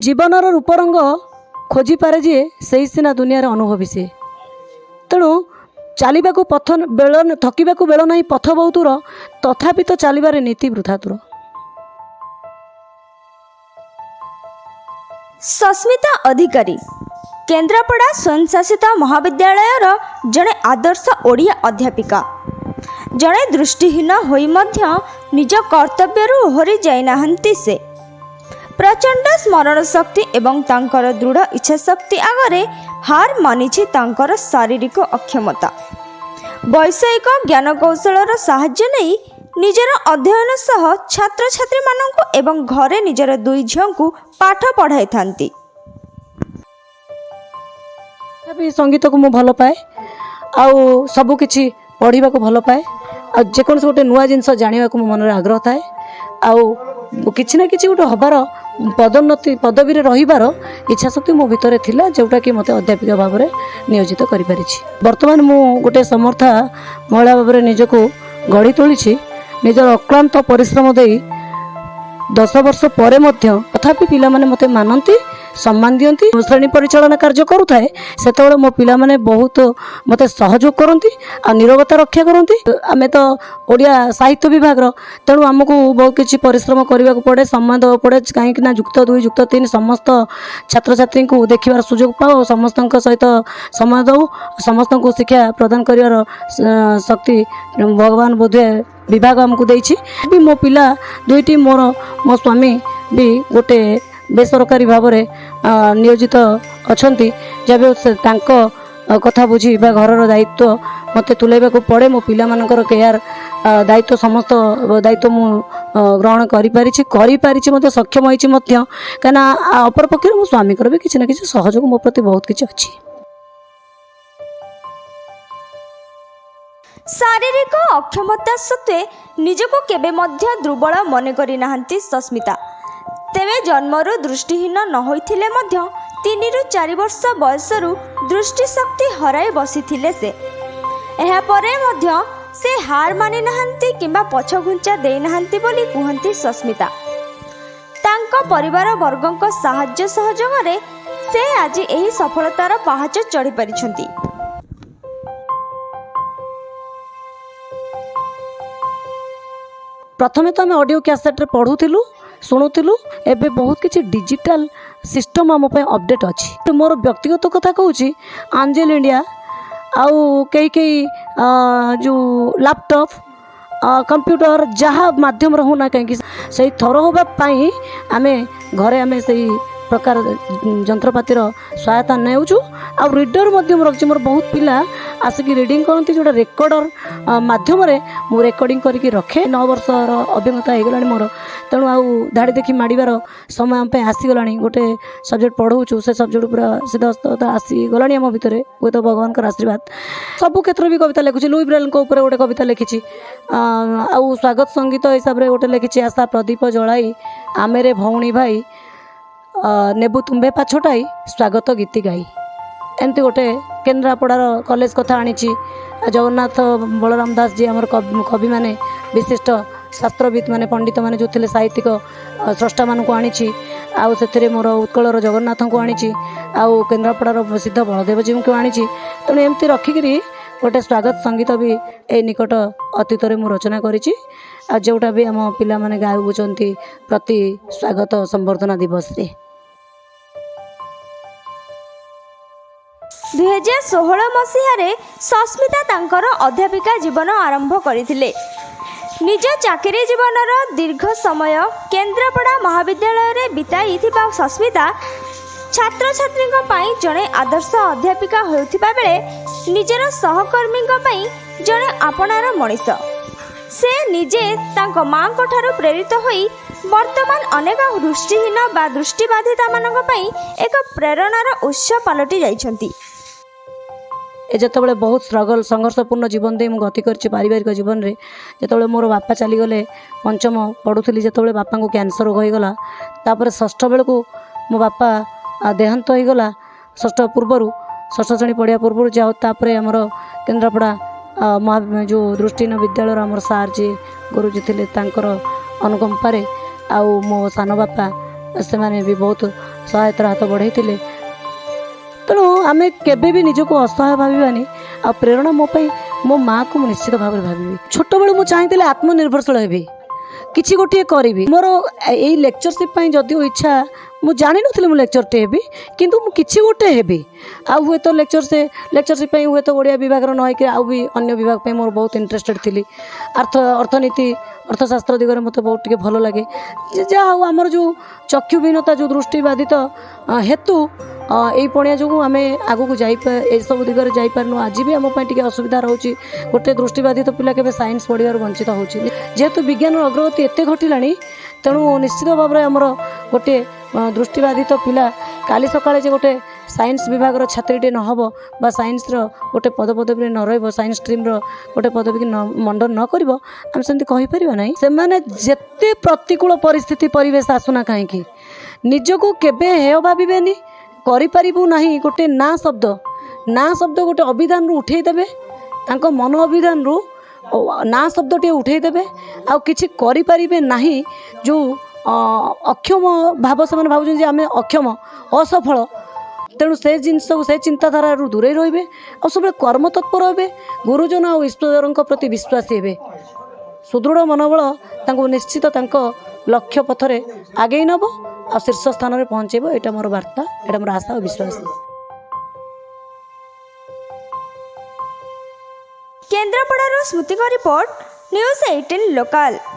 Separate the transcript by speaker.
Speaker 1: जीवनर रूपरंग खोजी पारे जे से सीना दुनिया अनुभवी सी तेणु चलने को पथ बेल थकवा बेल ना पथ बहुत दूर तथापि तो चलबार नीति वृथा दूर।
Speaker 2: सस्मिता अधिकारी केन्द्रापड़ा स्वयंशासित महाविद्यालयर जड़े आदर्श ओडिया अध्यापिका जड़े दृष्टिहीन होई मध्य निज कर्तव्य ओहरी जाइनाहांती से प्रचंड स्मरण शक्ति एवं तांकर दृढ़ इच्छा शक्ति आगरे हार मानिछि तांकर शारीरिक अक्षमता। वैषयिक ज्ञान कौशलर साहाय्य नहीं निजर अध्ययन सह छात्र छात्री मानंकु एवं घरे निजर दुई झियोंकु पाठ पढ़ाई थांती।
Speaker 1: संगीत को मु भल पाए आउ सब किछि पढ़िबा को भल पाए आ जेकोन गोटे नुआ जिनस जानिबा को मन रे आग्रह थाए आउ किछि ना किछि गोटे हबार पदोन्नति पदवी रे रहिबार इच्छा शक्ति मो भितर थिला जोटा कि मते अध्यापिका भाव में नियोजित करि परिछि। वर्तमान मु गोटे समर्था महिला भाव में निजको गढ़ी तोलिछि निजर अक्लांत परिश्रम देई 10 वर्ष पर मध्य तथापि पिला माने मते मानंती सम्मान दियंती श्रेणी परिचालन कार्य करुथाए सेतबेले मो पिला माने बहुत मते सहयोग करंती आ निरवता रक्षा करंती। आमे तो ओडिया साहित्य विभाग तेणु आमको बहुत किछि परिश्रम करने को पड़े सम्मान देवा पड़े कहीं जुक्त 2 जुक्त 3 समस्त छात्र छात्री को देखिबार सुजोग पाओ समस्त सहित समय दो समस्त को शिक्षा प्रदान कर शक्ति भगवान बोधे विभाग आमको देछि। भी मो पिला दुईटी मोर मो स्वामी भी गोटे बेसरकारी भाव में नियोजित अच्छी जब कथा बुझी घर दायित्व मत तुलैबा को पड़े मो पिला मानकर केयर दायित्व समस्त दायित्व मु ग्रहण करि मत सक्षम होइछि मध्य कना अपर पक्ष मो स्वामी भी किछि ना किछि सहयोग मो प्रति बहुत किछि अछि।
Speaker 2: शारीरिक अक्षमता सत्वे निजको केबे मध्य दुर्बल मन करि नाहंती सस्मिता। तेबे जन्मरू दृष्टिहीन न होइथिले मध्य 3 ରୁ 4 वर्ष बयसरू दृष्टिशक्ति हराई बसिथिले से एहा परे मध्य से हार मानि नाहंती किंबा पछघुंचा देई नाहंती बोली कुहंती सस्मिता। तांको परिवार वर्गंक साहाय्य सहयोग रे से आज एही सफलतार पहाच चढ़ी परिछंती।
Speaker 1: प्रथमे तो आम ऑडियो कैसेट रे पढ़ुथिलु शुणुलु एबे बहुत किसी डिजिटल सिस्टम आम अपडेट अच्छी। मोर व्यक्तिगत कथा कहूँ आंजेल इंडिया आउ कई जो लैपटॉप कंप्यूटर जहाँ माध्यम होना कहीं से थर होगापाई आम घरे आम से प्रकार जंत्रपातिर सहायता नेउछु आ रीडर रखी मोर बहुत पिला आसिक रिडिंग करती जोटा रेकर्डर माध्यम मु रेकर्डिंग करके रखे 9 वर्षर अभिज्ञता होगला मोर तेणु आउ धाड़ी देखी माड़ार समय आम आसीगला गोटे सब्जेक्ट पढ़ाऊँ से सब्जेक्ट पूरा सीधा आसीगला आम भितर हुए तो भगवान आशीर्वाद सबू क्षेत्र भी कविता लिखुची। लुई ब्रेल ऊपर गोटे कविता लिखी आउ स्वागत संगीत हिसाब से गोटे लिखी आशा प्रदीप जलाई आमेरे भौणी भाई नेबु तुम्बे पाछटाई स्वागत गीति गाई एमती गोटे केन्द्रापड़ार कॉलेज कथा आनी जगन्नाथ बलराम दास जी आमर कवि माने विशिष्ट शास्त्रविद माने पंडित माने जो थे साहित्यिक स्रष्टा मान को आनी आउ से मोर उत्कलर जगन्नाथ को आनी आउ केन्द्रापड़ार प्रसिद्ध बलदेव जी को आनी तेणु एमती रखिकी गोटे स्वागत संगीत भी ए निकट अतीत मु रचना करी जोटा भी आम पिला माने गाउचंती प्रति स्वागत संबर्धना दिवस रे।
Speaker 2: 2016 मसीहारे सस्मिता तांकर अध्यापिका जीवन आरंभ करथिले। निज चाकरी जीवनर दीर्घ समय केन्द्रापड़ा महाविद्यालय रे बिताइथिबा सस्मिता छात्र छात्री जड़े आदर्श अध्यापिका होउथिबा बेले निजर सहकर्मी जड़े आपणार मनीष से निजे तांको मां को ठारू प्रेरित होई वर्तमान अनेक दृष्टिहीन बा दृष्टिबाधिता मानक पई एक प्रेरणार उत्स पलटि जाइछंती।
Speaker 1: जितेबाला बहुत स्ट्रगल संघर्षपूर्ण जीवन दे मुझे गति कर पारिवारिक जीवन में जिते मोर बापा चलीगले पंचम पढ़ुली जिते बापा को कैंसर होगला तापर षष्ठ बेलू मो बापा देहांत होगला षष्ठ पूर्वर षष्ठ श्रेणी पढ़िया पूर्व जाओ तापर आमर केन्द्रापड़ा जो दृष्टिहीन विद्यालय आमर सार जी गुरुजी थे अनुकंपारे आउ मो सान बापा से भी बहुत ସହାୟତାର ହାତ ବଢ଼େଇଥିଲେ। ତେଣୁ ଆମେ କେବେ ବି ନିଜକୁ ଅସହାୟ ଭାବିବାନି। ଆଉ ପ୍ରେରଣା ମୋ ପାଇଁ ମୋ ମାଆକୁ ମୁଁ ନିଶ୍ଚିତ ଭାବରେ ଭାବିବି। ଛୋଟବେଳୁ ମୁଁ ଚାହିଁଥିଲି ଆତ୍ମନିର୍ଭରଶୀଳ ହେବି, କିଛି ଗୋଟିଏ କରିବି। ମୋର ଏଇ ଲେକ୍ଚରସିପ୍ ପାଇଁ ଯଦିଓ ଇଚ୍ଛା, ମୁଁ ଜାଣିନଥିଲି ମୁଁ ଲେକ୍ଚରଟେ ହେବି, କିନ୍ତୁ ମୁଁ କିଛି ଗୋଟେ ହେବି। ଆଉ ହୁଏତ ଲେକ୍ଚରସିପ୍ ପାଇଁ ହୁଏତ ଓଡ଼ିଆ ବିଭାଗର ନ ହେଇକି ଆଉ ବି ଅନ୍ୟ ବିଭାଗ ପାଇଁ ମୋର ବହୁତ ଇଣ୍ଟରେଷ୍ଟେଡ଼ ଥିଲି। ଅର୍ଥନୀତି ଅର୍ଥଶାସ୍ତ୍ର ଦିଗରେ ମୋତେ ବହୁତ ଟିକେ ଭଲ ଲାଗେ। ଯାହା ହଉ ଆମର ଯେଉଁ ଚକ୍ଷୁହୀନତା, ଯେଉଁ ଦୃଷ୍ଟିବାଧିତ ହେତୁ ଏଇ ପଣିଆ ଯୋଗୁଁ ଆମେ ଆଗକୁ ଏସବୁ ଦିଗରେ ଯାଇପାରୁନୁ। ଆଜି ବି ଆମ ପାଇଁ ଟିକେ ଅସୁବିଧା ରହୁଛି। ଗୋଟେ ଦୃଷ୍ଟିବାଧିତ ପିଲା କେବେ ସାଇନ୍ସ ପଢ଼ିବାରୁ ବଞ୍ଚିତ ହେଉଛି। ଯେହେତୁ ବିଜ୍ଞାନର ଅଗ୍ରଗତି ଏତେ ଘଟିଲାଣି, ତେଣୁ ନିଶ୍ଚିତ ଭାବରେ ଆମର ଗୋଟିଏ ଦୃଷ୍ଟିବାଧିତ ପିଲା କାଲି ସକାଳେ ଯେ ଗୋଟେ ସାଇନ୍ସ ବିଭାଗର ଛାତ୍ରୀଟେ ନ ହେବ ବା ସାଇନ୍ସର ଗୋଟେ ପଦପଦବୀରେ ନ ରହିବ, ସାଇନ୍ସ ଷ୍ଟ୍ରିମ୍ର ଗୋଟେ ପଦବୀକି ମଣ୍ଡନ ନ କରିବ, ଆମେ ସେମିତି କହିପାରିବା ନାହିଁ। ସେମାନେ ଯେତେ ପ୍ରତିକୂଳ ପରିସ୍ଥିତି ପରିବେଶ ଆସୁନା କାହିଁକି, ନିଜକୁ କେବେ ହେୟ ଭାବିବେନି। କରିପାରିବୁ ନାହିଁ ଗୋଟେ ନା ଶବ୍ଦ ଗୋଟେ ଅଭିଧାନରୁ ଉଠେଇ ଦେବେ, ତାଙ୍କ ମନ ଅଭିଧାନରୁ ନା ଶବ୍ଦଟିଏ ଉଠେଇ ଦେବେ। ଆଉ କିଛି କରିପାରିବେ ନାହିଁ, ଯେଉଁ ଅକ୍ଷମ ଭାବ ସେମାନେ ଭାବୁଛନ୍ତି ଯେ ଆମେ ଅକ୍ଷମ, ଅସଫଳ। ତେଣୁ ସେ ଜିନିଷକୁ, ସେ ଚିନ୍ତାଧାରାରୁ ଦୂରେଇ ରହିବେ। ଆଉ ସବୁବେଳେ କର୍ମତତ୍ପର ହେବେ, ଗୁରୁଜନ ଆଉ ଈଶ୍ୱରଙ୍କ ପ୍ରତି ବିଶ୍ୱାସୀ ହେବେ। ସୁଦୃଢ଼ ମନୋବଳ ତାଙ୍କୁ ନିଶ୍ଚିତ ତାଙ୍କ ଲକ୍ଷ୍ୟ ପଥରେ ଆଗେଇ ନେବ ଆଉ ଶୀର୍ଷ ସ୍ଥାନରେ ପହଞ୍ଚାଇବ। ଏଇଟା ମୋର ବାର୍ତ୍ତା, ଏଇଟା ମୋର ଆଶା ଓ ବିଶ୍ୱାସ।
Speaker 2: କେନ୍ଦ୍ରାପଡ଼ାରୁ ସ୍ମୃତିଙ୍କ ରିପୋର୍ଟ, ନ୍ୟୁଜ୍ 18 ଲୋକାଲ।